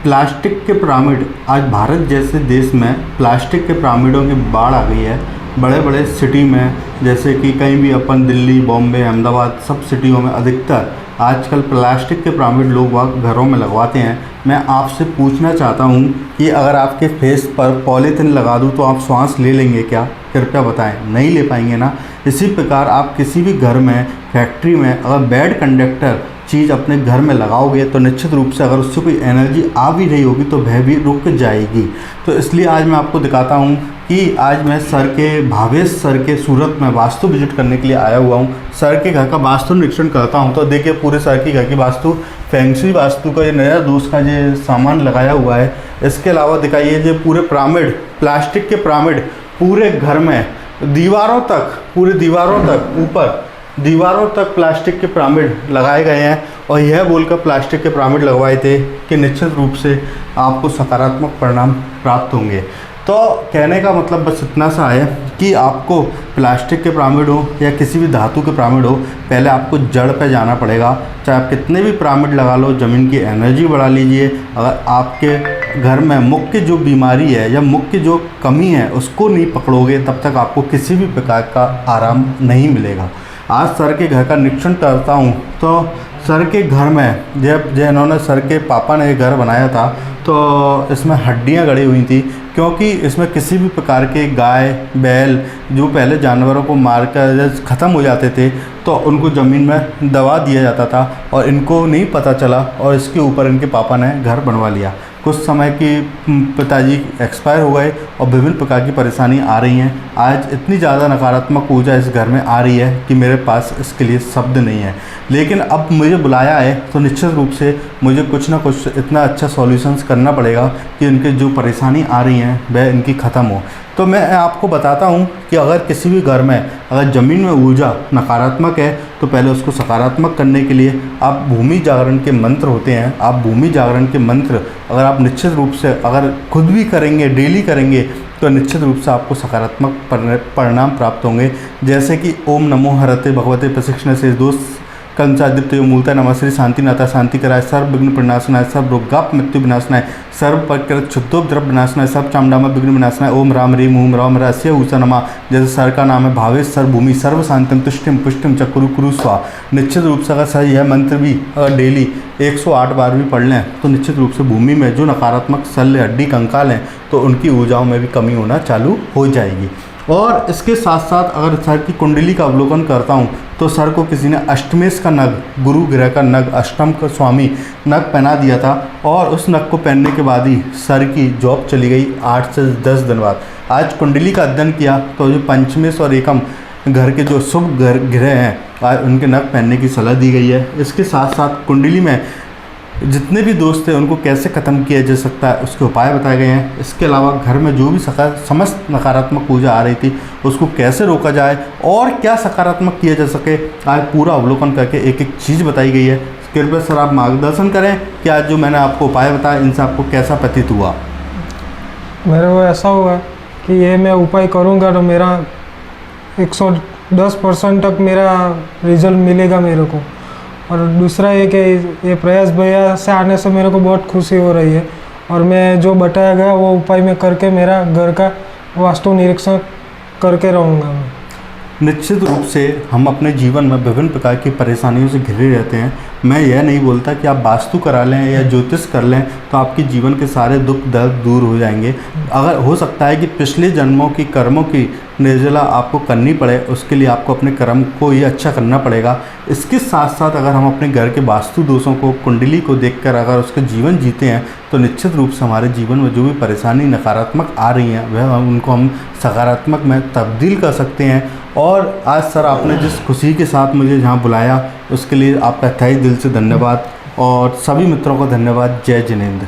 Plastic के pyramid, आज भारत जैसे देश में प्लास्टिक के पिरामिडों की बाढ़ आ गई है। बड़े बड़े सिटी में, जैसे कि कहीं भी अपन दिल्ली, बॉम्बे, अहमदाबाद, सब सिटियों में अधिकतर आजकल प्लास्टिक के पिरामिड लोग वहाँ घरों में लगवाते हैं। मैं आपसे पूछना चाहता हूँ कि अगर आपके फेस पर पॉलीथिन लगा दूँ तो आप सांस ले लेंगे क्या? कृपया बताएं। नहीं ले पाएंगे ना। इसी प्रकार आप किसी भी घर में, फैक्ट्री में अगर बैड कंडक्टर चीज़ अपने घर में लगाओगे तो निश्चित रूप से अगर उससे कोई एनर्जी आ भी रही होगी तो वह भी रुक जाएगी। तो इसलिए आज मैं आपको दिखाता हूँ कि आज मैं सर के, भावेश सर के सूरत में वास्तु विजिट करने के लिए आया हुआ हूँ। सर के घर का वास्तु निरीक्षण करता हूँ। तो देखिए पूरे सर के घर की वास्तु, फेंग शुई वास्तु का ये नया दोस्त का ये सामान लगाया हुआ है। इसके अलावा दिखाइए जो पूरे पिरामिड, प्लास्टिक के पिरामिड पूरे घर में दीवारों तक, पूरे दीवारों तक, ऊपर दीवारों तक प्लास्टिक के पिरामिड लगाए गए हैं। और यह बोलकर प्लास्टिक के पिरामिड लगवाए थे कि निश्चित रूप से आपको सकारात्मक परिणाम प्राप्त होंगे। तो कहने का मतलब बस इतना सा है कि आपको प्लास्टिक के पिरामिड हो या किसी भी धातु के पिरामिड हो, पहले आपको जड़ पे जाना पड़ेगा। चाहे आप कितने भी पिरामिड लगा लो, ज़मीन की एनर्जी बढ़ा लीजिए, अगर आपके घर में मुख्य जो बीमारी है या मुख्य जो कमी है उसको नहीं पकड़ोगे तब तक आपको किसी भी प्रकार का आराम नहीं मिलेगा। आज सर के घर का निरीक्षण करता हूँ तो सर के घर में जब इन्होंने, सर के पापा ने घर बनाया था तो इसमें हड्डियाँ गड़ी हुई थी, क्योंकि इसमें किसी भी प्रकार के गाय, बैल जो पहले जानवरों को मार कर ख़त्म हो जाते थे तो उनको ज़मीन में दबा दिया जाता था और इनको नहीं पता चला और इसके ऊपर इनके पापा ने घर बनवा लिया। कुछ समय की पिताजी एक्सपायर हो गए और विभिन्न प्रकार की परेशानी आ रही हैं। आज इतनी ज़्यादा नकारात्मक ऊर्जा इस घर में आ रही है कि मेरे पास इसके लिए शब्द नहीं है। लेकिन अब मुझे बुलाया है तो निश्चित रूप से मुझे कुछ ना कुछ इतना अच्छा सॉल्यूशंस करना पड़ेगा कि इनके जो परेशानी आ रही हैं वह इनकी ख़त्म हो। तो मैं आपको बताता हूँ कि अगर किसी भी घर में अगर ज़मीन में ऊर्जा नकारात्मक है तो पहले उसको सकारात्मक करने के लिए आप भूमि जागरण के मंत्र होते हैं, आप भूमि जागरण के मंत्र अगर आप निश्चित रूप से अगर खुद भी करेंगे, डेली करेंगे तो निश्चित रूप से आपको सकारात्मक परिणाम प्राप्त होंगे। जैसे कि ओम नमो हरते भगवते प्रशिक्षण से दोस्त कंसादित्य मूलता नमः श्री शांतिनाथा शांति कराय, सर्व विघ्न प्रणाशनाय, सर्व रोगाप मृत्यु विनाशनाय, सर्व प्रकृत क्षुद्धोपद्रव विनाशनाय, सब चामडामा विघ्न विनाशनाय। ओम राम रीम ओम राम रहस्य ऊषा नमः। जैसे सर का नाम है भावेश सर, भूमि सर्व शांतिम तुष्टिम पुष्टिम चकुरु कुरु स्वा। निश्चित रूप से अगर सर यह मंत्र भी अगर डेली 108 बार भी पढ़ लें तो निश्चित रूप से भूमि में जो नकारात्मक शल्य, हड्डी, कंकाल हैं तो उनकी ऊर्जाओं में भी कमी होना चालू हो जाएगी। और इसके साथ साथ अगर सर की कुंडली का अवलोकन करता हूँ तो सर को किसी ने अष्टमेश का नग, गुरु ग्रह का नग, अष्टम का स्वामी नग पहना दिया था और उस नग को पहनने के बाद ही सर की जॉब चली गई 8 से 10 दिन बाद। आज कुंडली का अध्ययन किया तो जो पंचमेश और एकम घर के जो शुभ ग्रह हैं आज उनके नग पहनने की सलाह दी गई है। इसके साथ साथ कुंडली में जितने भी दोस्त थे उनको कैसे ख़त्म किया जा सकता है उसके उपाय बताए गए हैं। इसके अलावा घर में जो भी समस्त नकारात्मक ऊर्जा आ रही थी उसको कैसे रोका जाए और क्या सकारात्मक किया जा सके, आज पूरा अवलोकन करके एक एक चीज़ बताई गई है। कृपया सर आप मार्गदर्शन करें कि आज जो मैंने आपको उपाय बताया इनसे आपको कैसा प्रतीत हुआ? मेरे को ऐसा हुआ कि ये मैं उपाय करूँगा तो मेरा 110% तक मेरा रिजल्ट मिलेगा मेरे को। और दूसरा ये कि ये प्रयास भैया से आने से मेरे को बहुत खुशी हो रही है और मैं जो बताया गया वो उपाय में करके मेरा घर का वास्तु निरीक्षण करके रहूँगा मैं। निश्चित रूप से हम अपने जीवन में विभिन्न प्रकार की परेशानियों से घिरे रहते हैं। मैं यह नहीं बोलता कि आप वास्तु करा लें या ज्योतिष कर लें तो आपके जीवन के सारे दुख दर्द दूर हो जाएंगे। अगर हो सकता है कि पिछले जन्मों की कर्मों की निर्जला आपको करनी पड़े, उसके लिए आपको अपने कर्म को ही अच्छा करना पड़ेगा। इसके साथ साथ अगर हम अपने घर के वास्तु दोषों को, कुंडली को देखकर अगर उसका जीवन जीते हैं तो निश्चित रूप से हमारे जीवन में जो भी परेशानी नकारात्मक आ रही हैं वह उनको हम सकारात्मक में तब्दील कर सकते हैं। और आज सर आपने जिस खुशी के साथ मुझे यहाँ बुलाया उसके लिए आपका तहे दिल से धन्यवाद और सभी मित्रों को धन्यवाद। जय जिनेंद्र।